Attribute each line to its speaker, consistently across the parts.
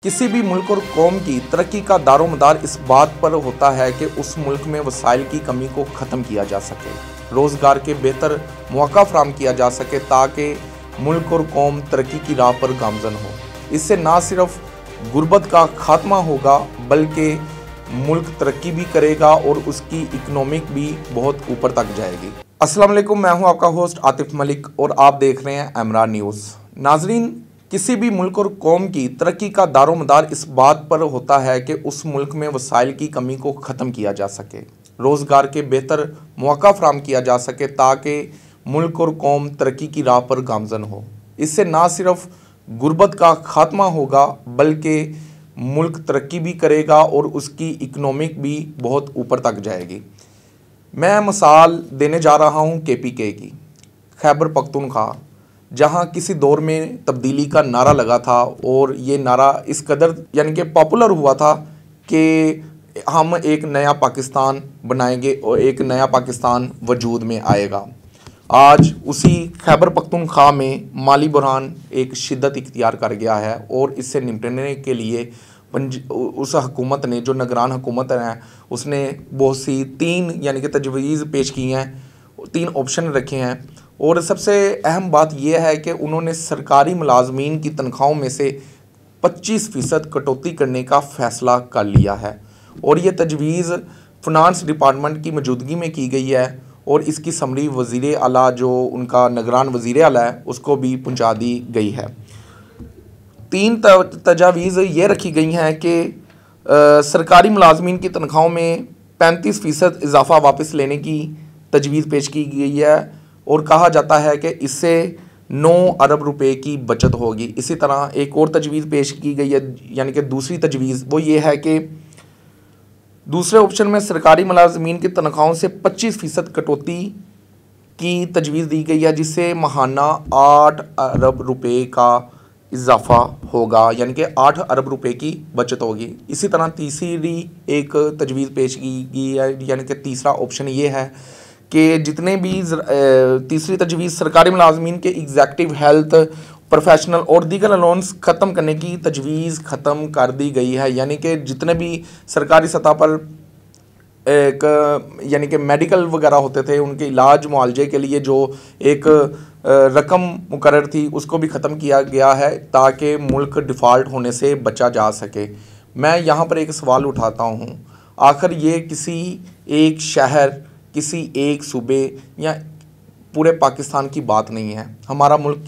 Speaker 1: किसी भी मुल्क और कौम की तरक्की का दारोमदार इस बात पर होता है कि उस मुल्क में वसाइल की कमी को ख़त्म किया जा सके, रोज़गार के बेहतर मौका फराहम किया जा सके ताकि मुल्क और कौम तरक्की की राह पर गामजन हो। इससे ना सिर्फ गुर्बत का खात्मा होगा बल्कि मुल्क तरक्की भी करेगा और उसकी इकनॉमिक भी बहुत ऊपर तक जाएगी। अस्सलाम वालेकुम, मैं हूं आपका होस्ट आतिफ मलिक और आप देख रहे हैं एमरा न्यूज़। नाजरीन, किसी भी मुल्क और कौम की तरक्की का दारोमदार इस बात पर होता है कि उस मुल्क में वसाइल की कमी को ख़त्म किया जा सके, रोज़गार के बेहतर मौका फराहम किया जा सके ताकि मुल्क और कौम तरक्की की राह पर गामजन हो। इससे ना सिर्फ गुर्बत का खात्मा होगा बल्कि मुल्क तरक्की भी करेगा और उसकी इकनॉमिक भी बहुत ऊपर तक जाएगी। मैं मिसाल देने जा रहा हूँ KPK की, खैबर पख्तूनख्वा, जहाँ किसी दौर में तब्दीली का नारा लगा था और ये नारा इस कदर यानी कि पॉपुलर हुआ था कि हम एक नया पाकिस्तान बनाएंगे और एक नया पाकिस्तान वजूद में आएगा। आज उसी खैबर पख्तूनख्वा में माली बुरहान एक शिद्दत इख्तियार कर गया है और इससे निपटने के लिए उस हुकूमत ने, जो निगरान हुकूमत है, उसने बहुत सी 3 यानी कि तजवीज़ पेश की हैं, 3 ऑप्शन रखे हैं। और सबसे अहम बात यह है कि उन्होंने सरकारी मुलाजमीन की तनख्वाहों में से 25% कटौती करने का फ़ैसला कर लिया है और ये तजवीज़ फ़िनांस डिपार्टमेंट की मौजूदगी में की गई है और इसकी समरी वज़ीर आला, जो उनका निगरान वज़ीर आला है, उसको भी पहुंचा दी गई है। 3 तजावीज़ ये रखी गई हैं कि सरकारी मुलाजमीन की तनख्वाहों में 35% इजाफ़ा वापस लेने की तजवीज़ पेश की गई है और कहा जाता है कि इससे 9 अरब रुपए की बचत होगी। इसी तरह एक और तजवीज़ पेश की गई है, यानी कि दूसरी तजवीज़ वो ये है कि दूसरे ऑप्शन में सरकारी मुलाजमीन की तनख्वाहों से 25% कटौती की तजवीज़ दी गई है, जिससे माहाना 8 अरब रुपए का इजाफ़ा होगा, यानी कि 8 अरब रुपए की बचत होगी। इसी तरह तीसरी एक तजवीज़ पेश की गई है, यानी कि तीसरा ऑप्शन ये है कि जितने भी तीसरी तजवीज़ सरकारी मुलाजमीन के एग्जेक्टिव हेल्थ, प्रोफेशनल और दीगर अलाउंस ख़त्म करने की तजवीज़ ख़त्म कर दी गई है। यानी कि जितने भी सरकारी सतह पर एक यानी कि मेडिकल वगैरह होते थे, उनके इलाज मुआवजे के लिए जो एक रकम मुकर्रर थी, उसको भी ख़त्म किया गया है ताकि मुल्क डिफ़ॉल्ट होने से बचा जा सके। मैं यहाँ पर एक सवाल उठाता हूँ, आखिर ये किसी एक शहर, किसी एक सूबे या पूरे पाकिस्तान की बात नहीं है। हमारा मुल्क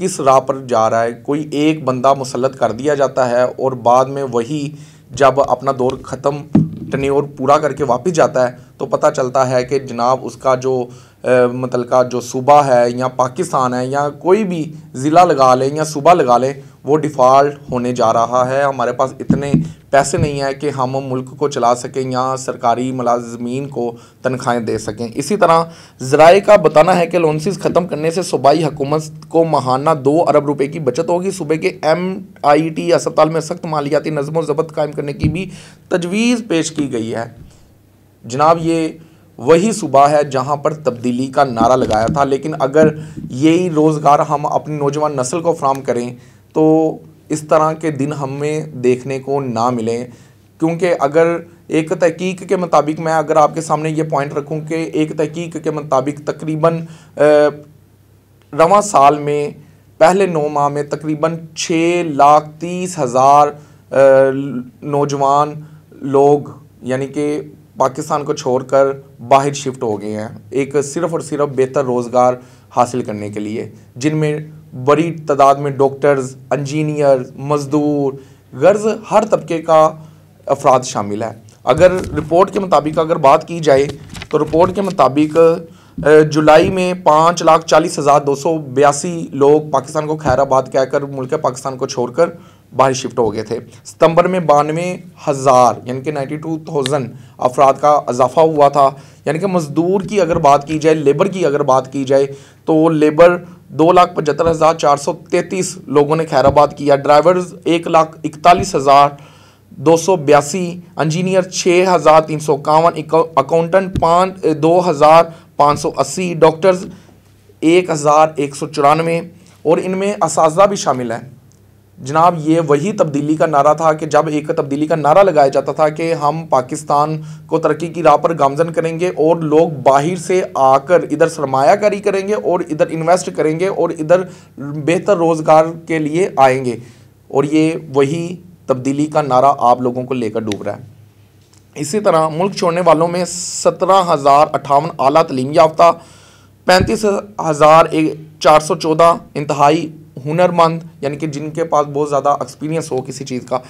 Speaker 1: किस राह पर जा रहा है। कोई एक बंदा मुसल्लत कर दिया जाता है और बाद में वही जब अपना दौर ख़त्म, टेन्योर पूरा करके वापस जाता है तो पता चलता है कि जनाब उसका जो मतलब का जो सूबा है या पाकिस्तान है या कोई भी ज़िला लगा ले या सूबा लगा ले, वो डिफ़ॉल्ट होने जा रहा है। हमारे पास इतने पैसे नहीं है कि हम मुल्क को चला सकें या सरकारी मुलाजमीन को तनख्वाहें दे सकें। इसी तरह ज़राए का बताना है कि अलाउंसेस ख़त्म करने से सूबाई हुकूमत को माहाना 2 अरब रुपए की बचत होगी। सूबे के MIT अस्पताल में सख्त मालियाती नज़्म व ज़ब्त कायम करने की भी तजवीज़ पेश की गई है। जनाब, ये वही सूबा है जहाँ पर तब्दीली का नारा लगाया था, लेकिन अगर यही रोज़गार हम अपनी नौजवान नस्ल को फराहम करें तो इस तरह के दिन हमें देखने को ना मिलें। क्योंकि अगर एक तहकीक के मुताबिक, मैं अगर आपके सामने ये पॉइंट रखूं कि एक तहकीक के मुताबिक तकरीबन रवां साल में पहले 9 माह में तकरीबन 6,30,000 नौजवान लोग यानी कि पाकिस्तान को छोड़कर बाहर शिफ्ट हो गए हैं, एक सिर्फ़ और सिर्फ बेहतर रोज़गार हासिल करने के लिए, जिनमें बड़ी तादाद में डॉक्टर्स, इंजीनियर, मज़दूर, गर्ज़ हर तबके का अफराद शामिल है। अगर रिपोर्ट के मुताबिक अगर बात की जाए तो रिपोर्ट के मुताबिक जुलाई में 5,40,282 लोग पाकिस्तान को खैराबाद कहकर मुल्क पाकिस्तान को छोड़कर बाहर शिफ्ट हो गए थे। सितंबर में 92,000 यानी कि 92,000 अफराद का इजाफा हुआ था। यानी कि मज़दूर की अगर बात की जाए, लेबर की अगर बात की जाए तो लेबर 2,75,433 लोगों ने खैराबाद किया, ड्राइवर्स 1,41,282, इंजीनियर 6,351, अकाउंटेंट 2,580, डॉक्टर्स 1,194 और इनमें असातिज़ा भी शामिल हैं। जनाब ये वही तब्दीली का नारा था कि जब एक तब्दीली का नारा लगाया जाता था कि हम पाकिस्तान को तरक्की की राह पर गामजन करेंगे और लोग बाहर से आकर इधर सरमायाकारी करेंगे और इधर इन्वेस्ट करेंगे और इधर बेहतर रोज़गार के लिए आएंगे, और ये वही तब्दीली का नारा आप लोगों को लेकर डूब रहा है। इसी तरह मुल्क छोड़ने वालों में 17,058 आला तलीम याफ्ता, 35,414 इंतहाई हुनरमंद यानी कि जिनके पास बहुत ज़्यादा एक्सपीरियंस हो किसी चीज़ का,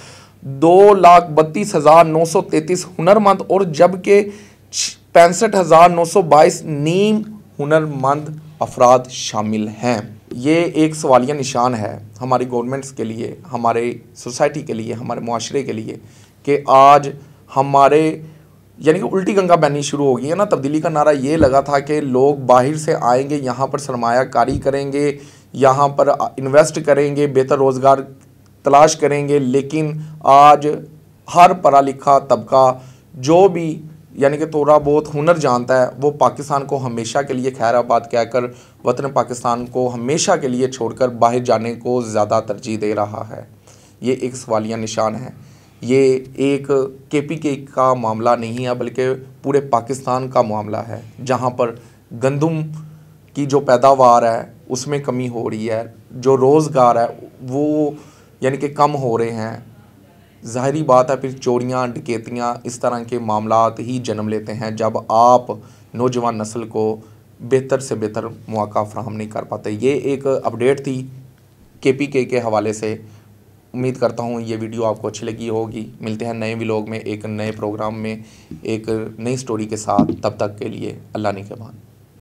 Speaker 1: 2,32,933 हुनरमंद, और जबकि 65,922 नीम हुनरमंद अफराद शामिल हैं। ये एक सवालिया निशान है हमारी गवर्नमेंट्स के लिए, हमारे सोसाइटी के लिए, हमारे मुआशरे के लिए कि आज हमारे यानी कि उल्टी गंगा बहनी शुरू हो गई है ना। तब्दीली का नारा ये लगा था कि लोग बाहर से आएंगे, यहाँ पर सरमायाकारी करेंगे, यहाँ पर इन्वेस्ट करेंगे, बेहतर रोज़गार तलाश करेंगे, लेकिन आज हर पढ़ा लिखा तबका जो भी यानी कि थोड़ा बहुत हुनर जानता है वो पाकिस्तान को हमेशा के लिए खैराबाद कहकर वतन पाकिस्तान को हमेशा के लिए छोड़कर बाहर जाने को ज़्यादा तरजीह दे रहा है। ये एक सवालिया निशान है। ये एक KPK का मामला नहीं है बल्कि पूरे पाकिस्तान का मामला है, जहाँ पर गंदम की जो पैदावार है उसमें कमी हो रही है, जो रोज़गार है वो यानी कि कम हो रहे हैं। ज़ाहिरी बात है फिर चोरियाँ डकैतियाँ इस तरह के मामलात ही जन्म लेते हैं जब आप नौजवान नस्ल को बेहतर से बेहतर मौका फराहम नहीं कर पाते। ये एक अपडेट थी KPK के हवाले से। उम्मीद करता हूँ ये वीडियो आपको अच्छी लगी होगी। मिलते हैं नए व्लॉग में, एक नए प्रोग्राम में, एक नई स्टोरी के साथ। तब तक के लिए अल्लाह निगहबान।